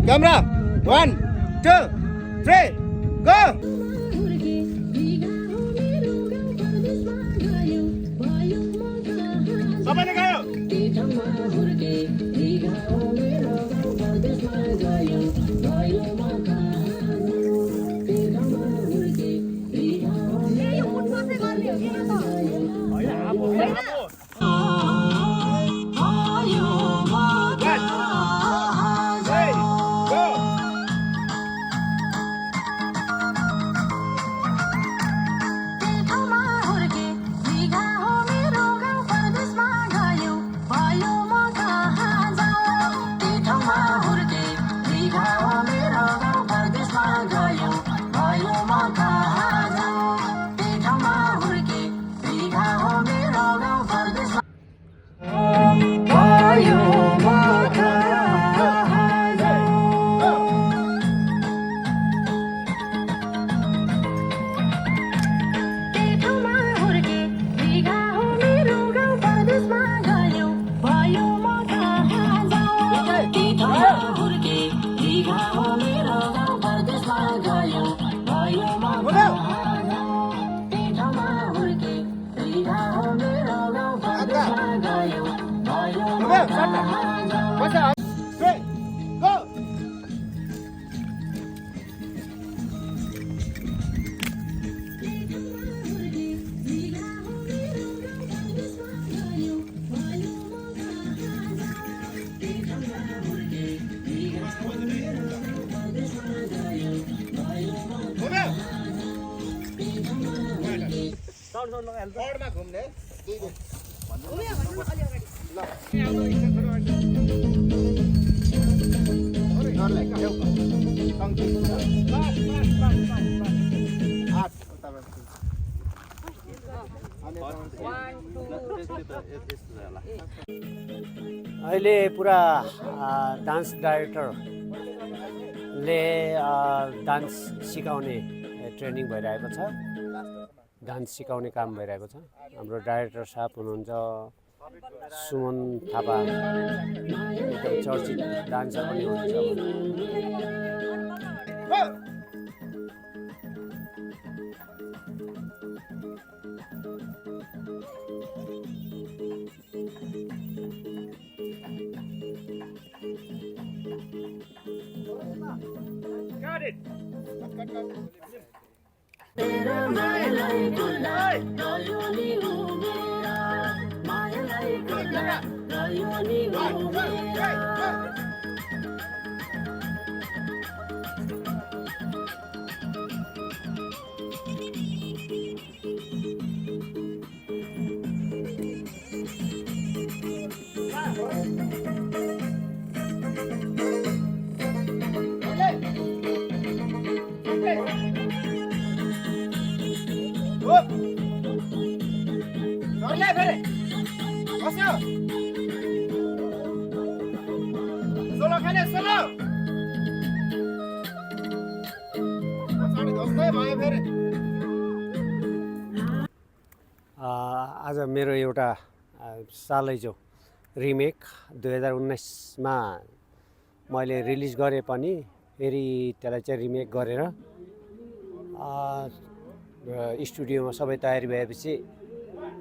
Camera, 1, 2, 3, go! सबैले गयो घुम्ने अहिले पुरा डान्स डाइरेक्टरले डान्स सिकाउने ट्रेनिङ भइरहेको छ डान्स सिकाउने काम भइरहेको छ हाम्रो डाइरेक्टर साहब हुनुहुन्छ सुमन थापा एकदम चर्चित डान्सर पनि हुनुहुन्छ Got it. आज मेरो एउटा सालैजो रिमेक 2019मा मैले रिलिज गरे पनि फेरि त्यसलाई चाहिँ रिमेक गरेर स्टुडियोमा सबै तयारी भएपछि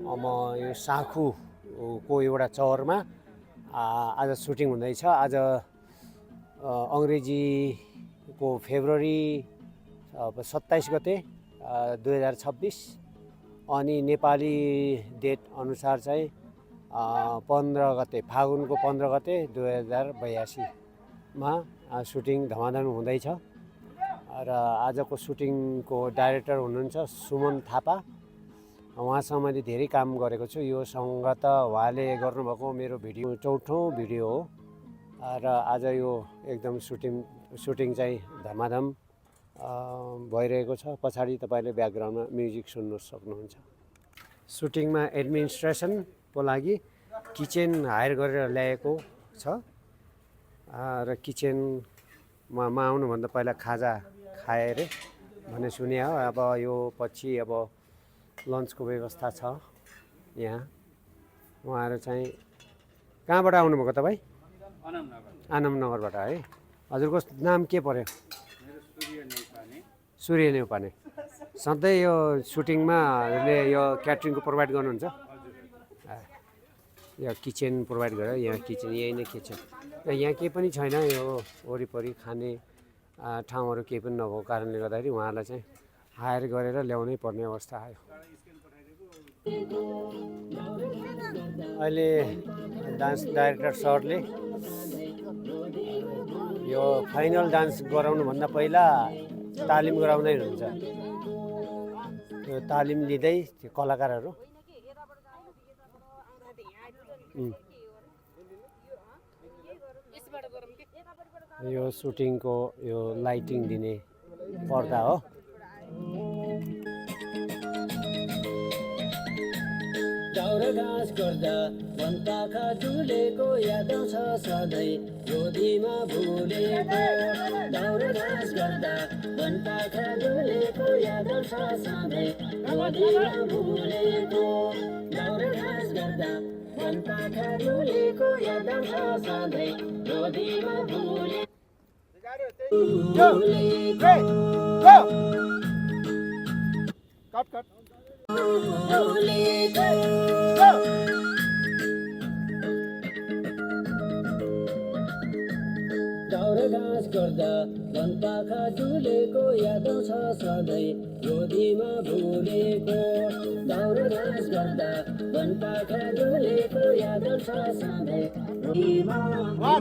म यो साँखुको एउटा चौरमा आज सुटिङ हुँदैछ। आज अङ्ग्रेजीको फेब्रुअरी 27 गते 2026 अनि नेपाली डेट अनुसार चाहिँ 15 गते फागुनको 15 गते 2082मा सुटिङ धमाधम हुँदैछ। र आजको सुटिङको डाइरेक्टर हुनुहुन्छ सुमन थापा। उहाँसँग मैले धेरै काम गरेको छु। योसँग त उहाँले गर्नुभएको मेरो भिडियो 4थौँ भिडियो हो। र आज यो एकदम सुटिङ चाहिँ धमाधम भइरहेको छ। पछाडि तपाईँले ब्याकग्राउन्डमा म्युजिक सुन्न सक्नुहुन्छ। सुटिङमा एडमिनिस्ट्रेसनको लागि किचन हायर गरेर ल्याएको छ। र किचनमा आउनुभन्दा पहिला खाजा खाए अरे भन्ने सुने हो। अब यो पछि अब लन्चको व्यवस्था छ यहाँ। उहाँहरू चाहिँ कहाँबाट आउनुभएको तपाईँ? आनन्दनगरबाट है। हजुरको नाम के पर्यो? सूर्य नेउपाने। सधैँ यो सुटिङमा यो क्याटरिङको प्रोभाइड गर्नुहुन्छ? यो किचन प्रोभाइड गरेर यहाँ किचन यही नै किचन। यहाँ केही पनि छैन। यो वरिपरि खाने ठाउँहरू केही पनि नभएको कारणले गर्दाखेरि उहाँलाई चाहिँ हायर गरेर ल्याउनै पर्ने अवस्था आयो। अहिले डान्स डाइरेक्टर सरले यो फाइनल डान्स गराउनुभन्दा पहिला तालिम गराउँदै हुनुहुन्छ। त्यो तालिम लिँदै त्यो कलाकारहरू यो सुटिङको यो लाइटिङ दिने पर्दा हो। दाउरा घाँस गर्दा वनपाखा डुलेको याद आउँछ सधैँ गोदीमा भुलेको। दाउरा घाँस गर्दा वनपाखा डुलेको याद आउँछ सधैँ गोदीमा भुलेको। दाउरा घाँस गर्दा वनपाखा डुलेको याद आउँछ सधैँ गोदीमा भुलेको। दाउरा घाँस गर्दा वनपाखा डुलेको याद आउँछ सधैँ गोदीमा भुलेको। दाउरा घाँस गर्दा वनपाखा डुलेको याद आउँछ सधैँ गोदीमा भुलेको।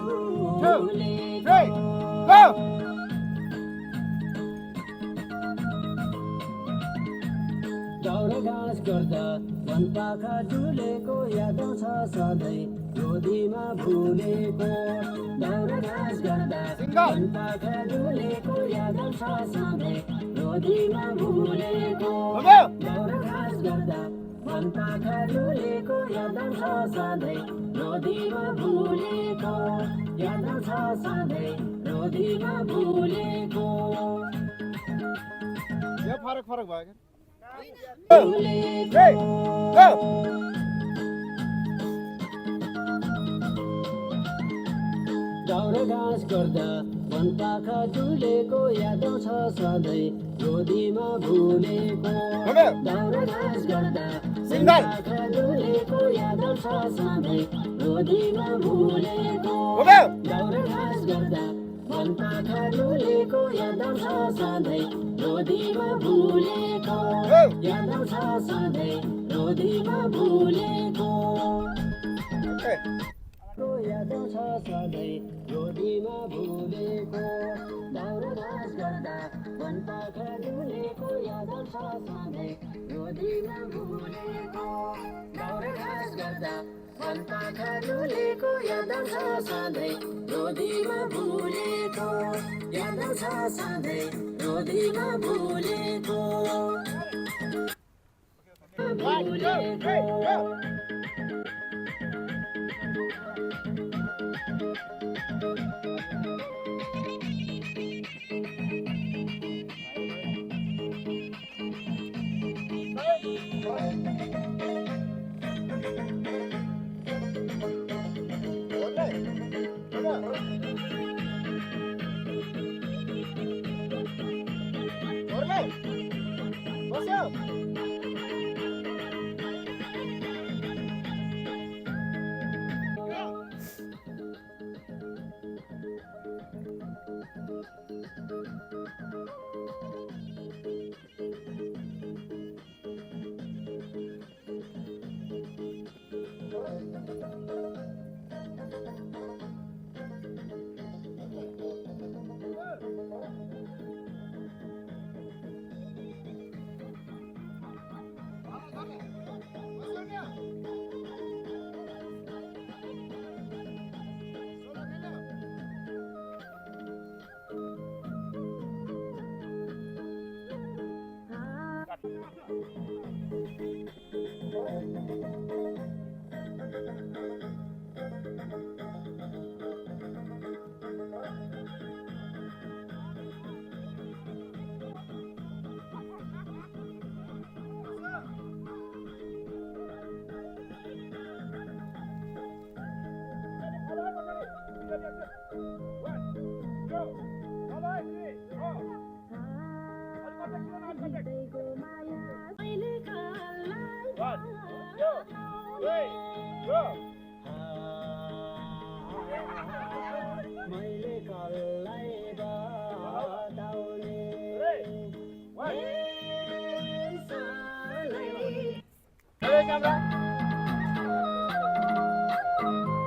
दाउरा घाँस गर्दा वनपाखा डुलेको याद आउँछ सधैँ गोदीमा भुलेको। दाउरा घाँस गर्दा वनपाखा डुलेको याद आउँछ सधैँ गोदीमा भुलेको। दाउरा घाँस गर्दा वनपाखा डुलेको याद आउँछ सधैँ गोदीमा भुलेको। याद आउँछ सधैँ गोदीमा भुलेको। यो फरक भयो क्या? दाउरा घाँस गर्दा वनपाखा डुलेको याद आउँछ सधैँ गोदीमा भुलेको। दाउरा घाँस गर्दा वनपाखा डुलेको याद आउँछ सधैँ गोदीमा भुलेको। दाउरा घाँस गर्दा वनपाखा डुलेको याद आउँछ सधैँ गोदीमा भुलेको। याद आउँछ सधैँ गोदीमा भुलेको। याद आउँछ सधैँ गोदीमा भुलेको। दाउरा घाँस गर्दा वनपाखा डुलेको याद आउँछ सधैँ गोदीमा भुलेको। दाउरा घाँस गर्दा वनपाखा डुलेको याद आउँछ सधैँ गोदीमा भुलेको। याद आउँछ सधैँ गोदीमा भुलेको।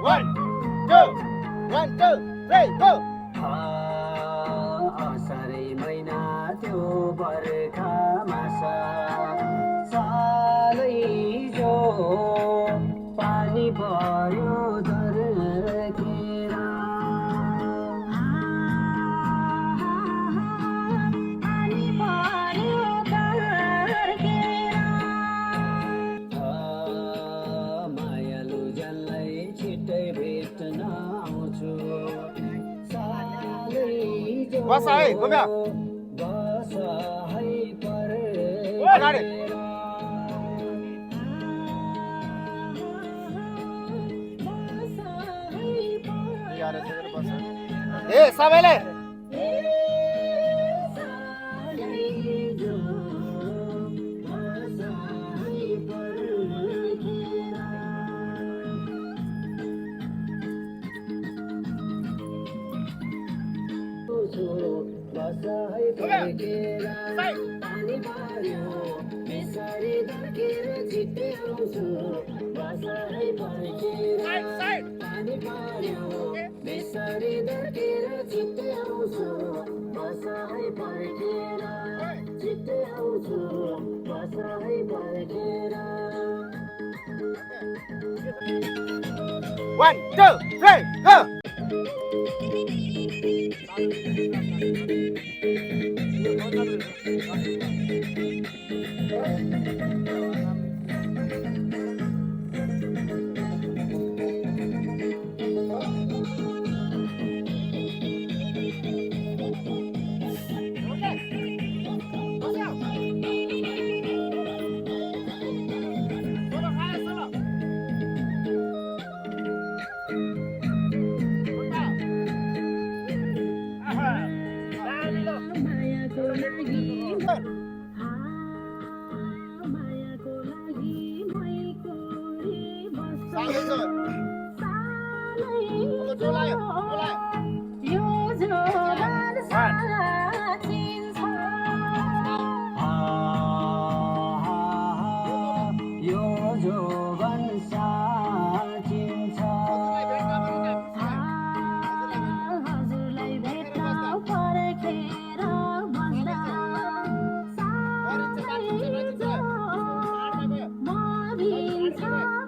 One, two, 1, 2, 3, go! असारै महिना त्यो बर्खा मास सालै जो पानी पर्यो धर्केर मायालु जनलाई छिट्टै भेट्न आउँछु बस है घुम्यो बस है पर अगाडि ए सबैले पानी पर्यो यसरी धर्केर छिट्टै आउँछु बसाइ फर्केर पानी पर्यो यसरी धर्केर छिट्टै आउँछु बसाइ फर्केर छिट्टै आउँछु बसाइ फर्केर 1, 2, 3, go!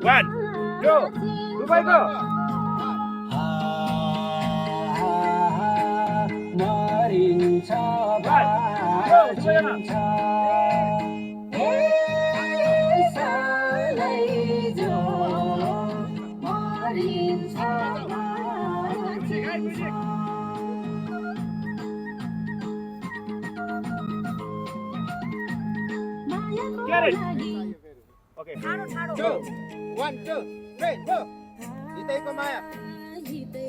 One, two, Dubai go! मरिन्छ बाँचिन्छ सालै जो मरिन्छ बाँचिन्छ Get it! Okay. 2, 1, 2, 3, go! जितैको माया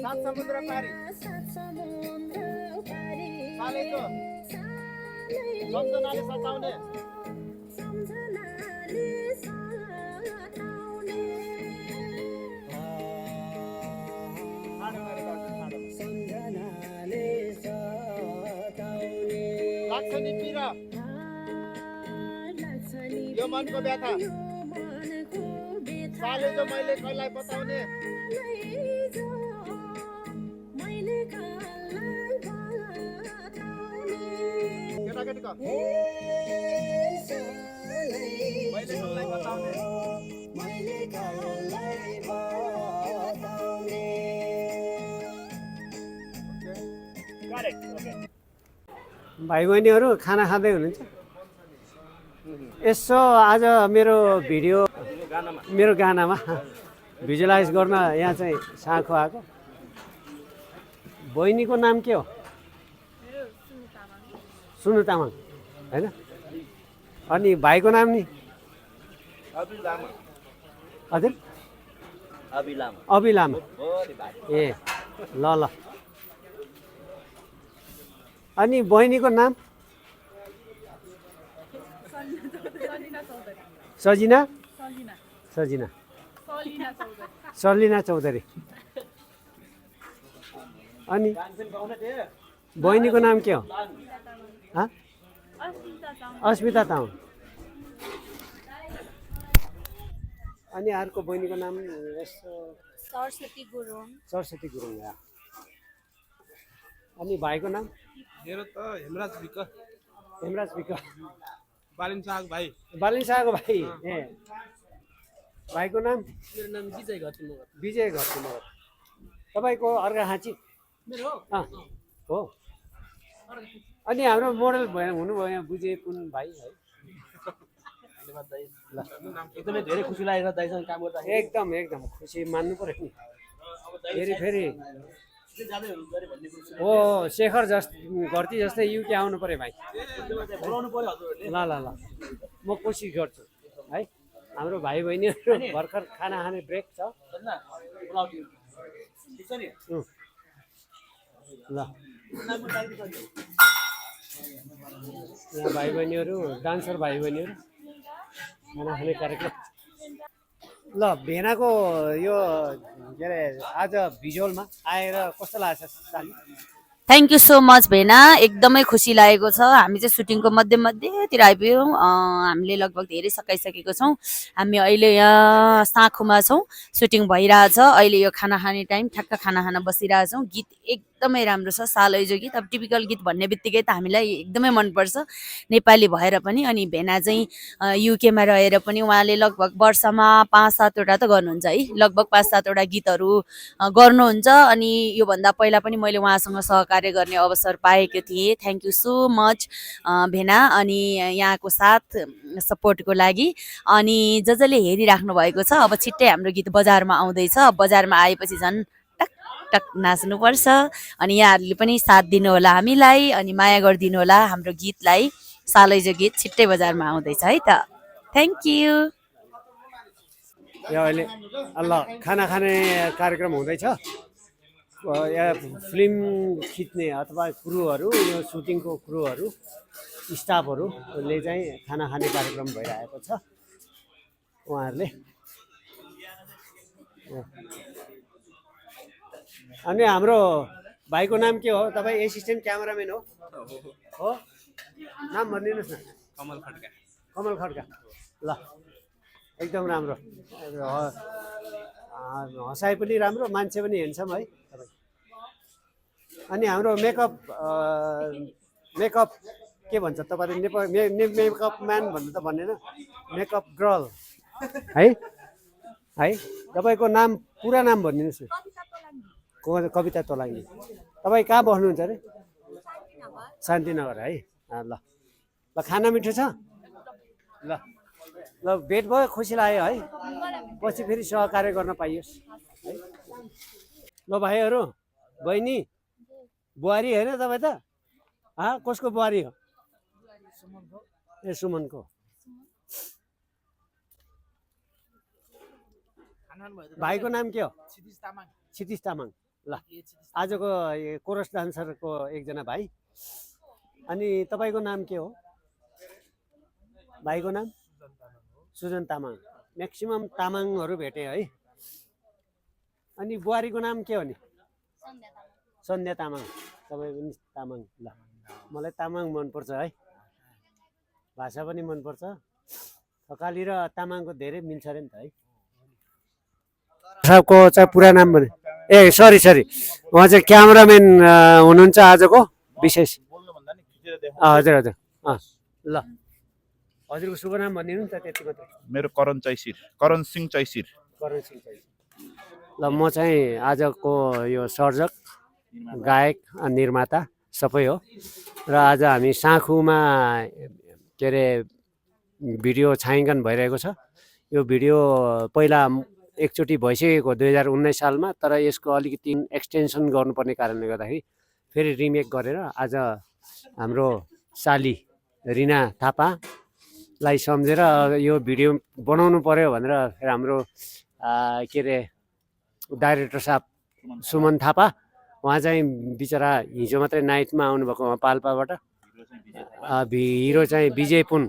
सात समुद्र पारी सालेको सम्झनाले सताउने लाग्छ नि पिर यो मनको व्यथा साले जो मैले कसलाई बताउने केटाकेटीको मैले कसलाई बताउने भाइ बहिनीहरू खाना खाँदै हुनुहुन्छ यसो आज मेरो भिडियो मेरो गानामा भिजुलाइज गर्न यहाँ चाहिँ साँखो आएको बहिनीको नाम के हो सुनु तामाङ होइन अनि भाइको नाम नि हजुर अभि लामा ए ल ल अनि बहिनीको नाम सजिना सजिना सर्लिना चौधरी अनि बहिनीको नाम के हो अस्मिता तामाङ अनि अर्को बहिनीको नाम सरस्वती गुरुङ या अनि भाइको नाम मेरो त हेमराज विक बालिन साग भाइ ए भाइको नाम मेरो नाम विजय घरती मगर तपाईँको अर्का हाँची मेरो हो अनि हाम्रो मोडल हुनुभयो यहाँ बुझे कुन भाइ है एकदमै धेरै खुसी लागेको छ दाइसँग काम गर्दा एकदम खुसी मान्नु पर्यो नि फेरि हो शेखर घरती जस्तै युके आउनु पर्यो भाइ बोलाउनु पर्यो हजुरहरूले ल म कोसिस गर्छु है हाम्रो भाइ बहिनीहरू भर्खर खाना खाने ब्रेक छ ठिक छ नि ल यहाँ भाइ बहिनीहरू डान्सर भाइ बहिनीहरू खाना खाने कार्यक्रम ल भेनाको यो के अरे आज भिजुअलमा आएर कस्तो लाग्छ साली थ्याङ्क यू सो मच भेना एकदमै खुसी लागेको छ हामी चाहिँ सुटिङको मध्यतिर आइपुग्यौँ हामीले लगभग धेरै सकाइसकेको छौँ हामी अहिले यहाँ साँखोमा छौँ सुटिङ भइरहेछ अहिले यो खाना खाने टाइम ठ्याक्क खाना खान बसिरहेछौँ गीत एकदमै राम्रो छ सालैजो गीत अब टिपिकल गीत भन्ने बित्तिकै त हामीलाई एकदमै मनपर्छ नेपाली भएर पनि अनि भेना चाहिँ युकेमा रहेर पनि उहाँले लगभग वर्षमा 5-7 वटा त गर्नुहुन्छ है लगभग 5-7 वटा गीतहरू गर्नुहुन्छ अनि योभन्दा पहिला पनि मैले उहाँसँग सहकार्य गर्ने अवसर पाएको थिएँ थ्याङ्क यू सो मच भेना अनि यहाँको साथ सपोर्टको लागि अनि जसले हेरिराख्नु भएको छ अब छिट्टै हाम्रो गीत बजारमा आउँदैछ बजारमा आएपछि झन् टक नाच्नुपर्छ अनि यहाँहरूले पनि साथ दिनुहोला हामीलाई अनि माया गरिदिनु होला हाम्रो गीतलाई सालैजो गीत छिट्टै बजारमा आउँदैछ है त थ्याङ्क यू यो अहिले ल खाना खाने कार्यक्रम हुँदैछ यहाँ फिल्म खिच्ने अथवा क्रुहरू यो सुटिङको क्रुहरू स्टाफहरूले चाहिँ खाना खाने कार्यक्रम भइरहेको छ उहाँहरूले अनि हाम्रो भाइको नाम के हो तपाईँ एसिस्टेन्ट क्यामेराम्यान हो नाम भनिदिनुहोस् न कमल खड्का ल एकदम राम्रो हँसाइ पनि राम्रो मान्छे पनि हेर्छौँ है तपाईँ अनि हाम्रो मेकअप के भन्छ तपाईँले मेकअप म्यान भन्नु त भन्नेन मेकअप गर्ल है तपाईँको नाम पुरा नाम भनिदिनुहोस् न कविता तोलाङ्गी तपाईँ कहाँ बस्नुहुन्छ अरे शान्तिनगर है ल ल खाना मिठो छ ल भेट भयो खुसी लाग्यो है पछि फेरि सहकार्य गर्न पाइयोस् है ल भाइहरू बहिनी बुहारी होइन तपाईँ त कसको बुहारी हो ए सुमनको भाइको नाम के हो क्षितिज तामाङ ल आजको कोरस डान्सरको एकजना भाइ अनि तपाईँको नाम के हो भाइको नाम सुजन तामाङ म्याक्सिमम तामाङहरू भेटे है अनि बुहारीको नाम के हो नि सन्ध्या तामाङ तपाईँ पनि तामाङ ल मलाई तामाङ मनपर्छ है, भाषा पनि मनपर्छ। थकाली र तामाङको धेरै मिल्छ अरे नि त है। साहबको चाहिँ पुरा नाम भने सरी उहाँ चाहिँ क्यामराम्यान हुनुहुन्छ आजको विशेष। हजुर हजुर ल हजुरको शुभ नाम भनिदिनु नि त त्यति मात्रै। मेरो करण सिंह चैसिर। ल म चाहिँ आजको यो सर्जक गायक निर्माता सबै हो र आज हामी साँखुमा के अरे भिडियो छायाङ्कन भइरहेको छ। यो भिडियो पहिला एकचोटि भइसकेको 2019 सालमा, तर यसको अलिकति एक्सटेन्सन गर्नुपर्ने कारणले गर्दाखेरि फेरि रिमेक गरेर आज हाम्रो साली रिना थापालाई सम्झेर यो भिडियो बनाउनु पर्यो भनेर हाम्रो के अरे डाइरेक्टर साहब सुमन थापा, उहाँ चाहिँ बिचरा हिजो मात्रै नाइटमा आउनुभएको उहाँ पाल्पाबाट। हिरो चाहिँ विजय पुन।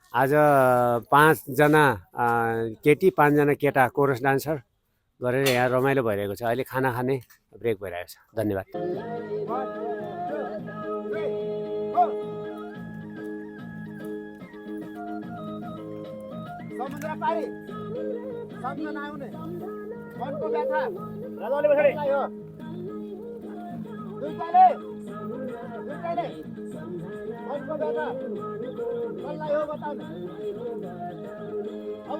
आज 5 जना केटी 5 जना केटा कोरस डान्सर गरेर यहाँ रमाइलो भइरहेको छ। अहिले खाना खाने ब्रेक भइरहेको छ। धन्यवाद। समुद्र पारी सम्झन आउने मनको व्यथा हो दुईटाले मनको व्यथा कसलाई हो बताउनु। अब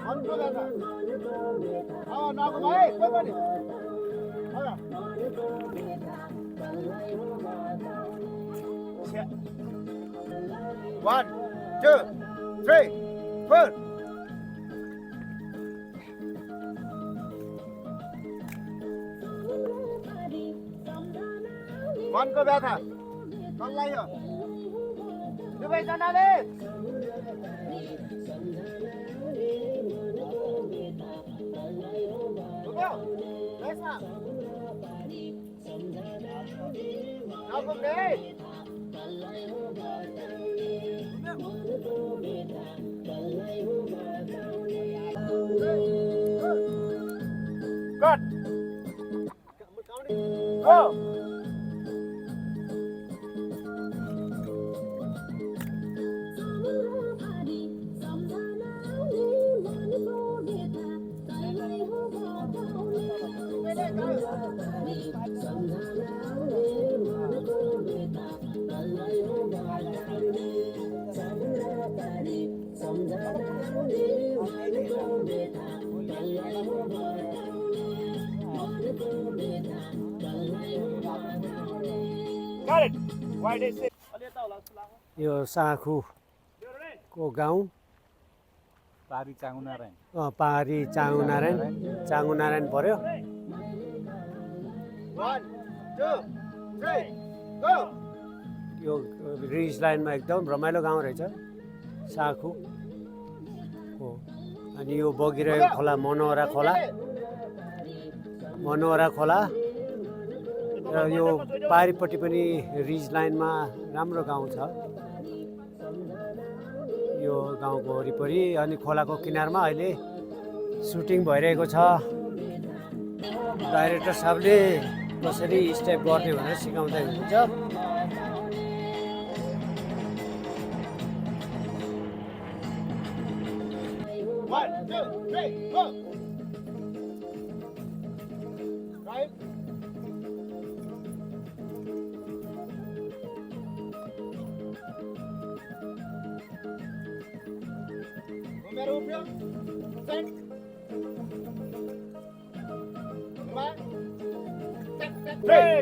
मनको व्यथा नगो भाइ कोही पनि 1 2 3 4 मनको व्यथा कसलाई हो दुवैजनाले Cut. Go. Got it. Why they say? यो साँखुको गाउँ पारी चाङ्गुनारायण। पारी चाङ्गुनारायण पर्यो। 1 2 3 go. यो रिज लाइनमा एकदम रमाइलो गाउँ रहेछ साँखु हो। अनि यो बगिरहेको खोला मनोहरा खोला र यो पारिपट्टि पनि रिज लाइनमा राम्रो गाउँ छ यो गाउँको वरिपरि। अनि खोलाको किनारमा अहिले सुटिङ भइरहेको छ। डाइरेक्टर साहबले कसरी स्टेप गर्ने भनेर सिकाउँदै हुनुहुन्छ।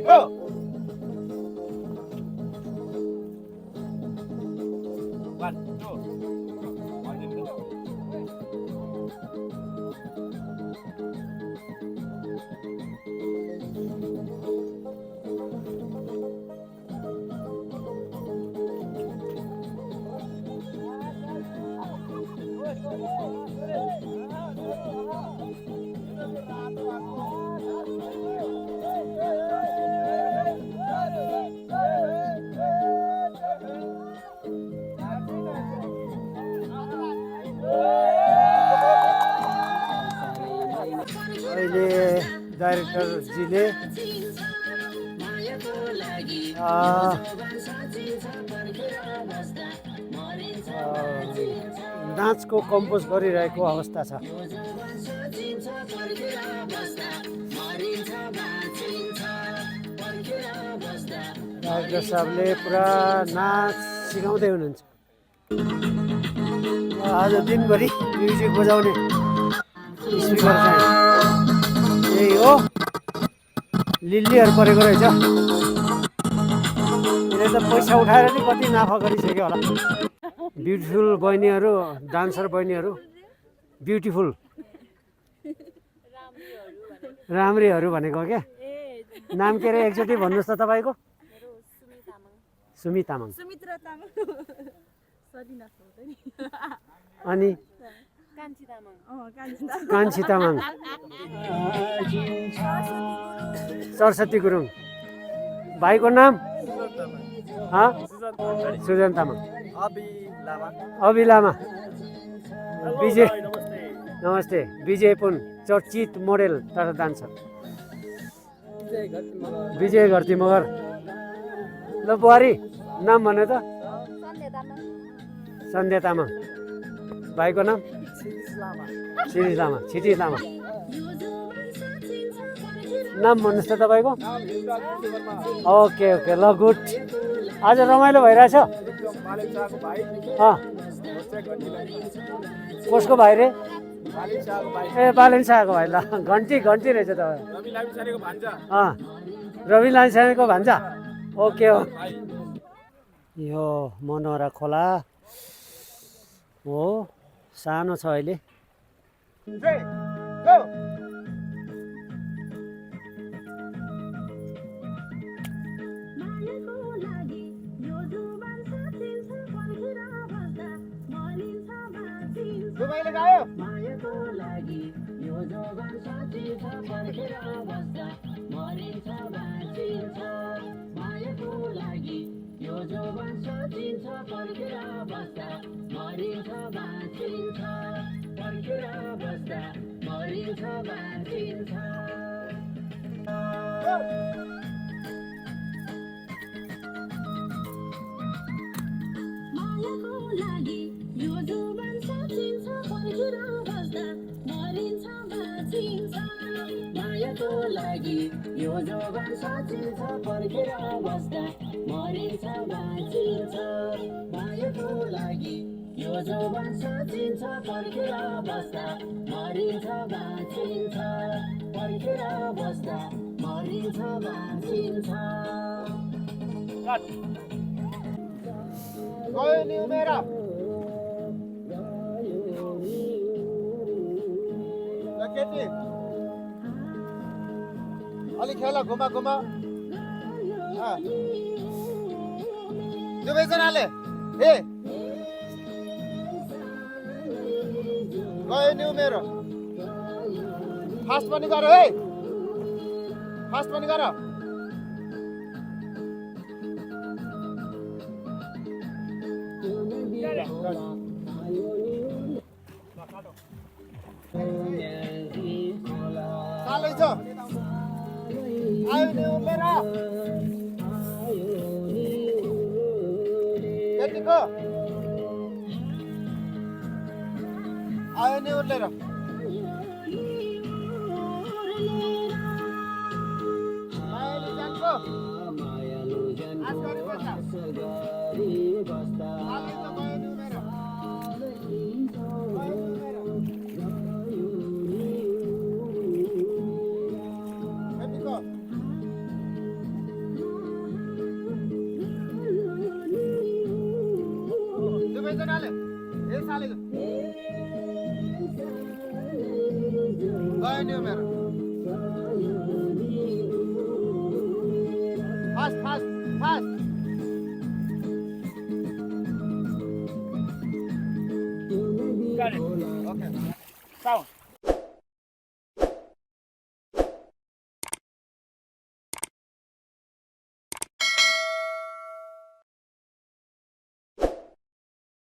Go. डाइरेक्टरजीले नाचको कम्पोज गरिरहेको अवस्था छ। डाइरेक्टर साहबले पुरा नाच सिकाउँदै हुनुहुन्छ। आज दिनभरि म्युजिक बजाउने स्पिकर चाहिँ यही हो, लिल्लीहरू परेको रहेछ। यसले त पैसा उठाएर नि कति नाफा गरिसक्यो होला। ब्युटिफुल बहिनीहरू, डान्सर बहिनीहरू, ब्युटिफुल राम्रीहरू भनेको क्या। नाम के अरे एकचोटि भन्नुहोस् त तपाईँको? सुमी तामाङ। अनि कान्छी तामाङ, सरस्वती गुरुङ। भाइको नाम? सुजन तामाङ, अभि लामा, विजय। नमस्ते। विजय पुन, चर्चित मोडेल तथा डान्सर विजय घरती मगर। ल बुहारी नाम भन्नु त? सन्ध्या तामाङ। भाइको नाम? शिरिष लामा, क्षितिज लामा। नाम भन्नुहोस् त तपाईँको? ओके ओके, ल गुड। आज रमाइलो भइरहेछ? कसको भाइ रे? ए बालेन शाहको भाइ। ल घन्टी घन्टी रहेछ तपाईँ। रवि लामिछानेको भान्जा। ओके हो। यो मनोहरा खोला हो, सानो छ अहिले। दुबईले गायो। गयो नि उमेरा। केटी अलिक खेल, घुमा घुमा। दुवैजनाले ए गयो नि उमेरो। फास्ट पनि गर है, फास्ट पनि गर। चालै छ, आयो नि उमेर। केटीको आयो नि उर्लेर। मायालु जानको आस गरी बस्दा चालै छ, गयो नि उमेर। केटीको दुवैजनाले ए सालेको गयो नि उमेर। Fast fast fast. Got it. Okay. Sound.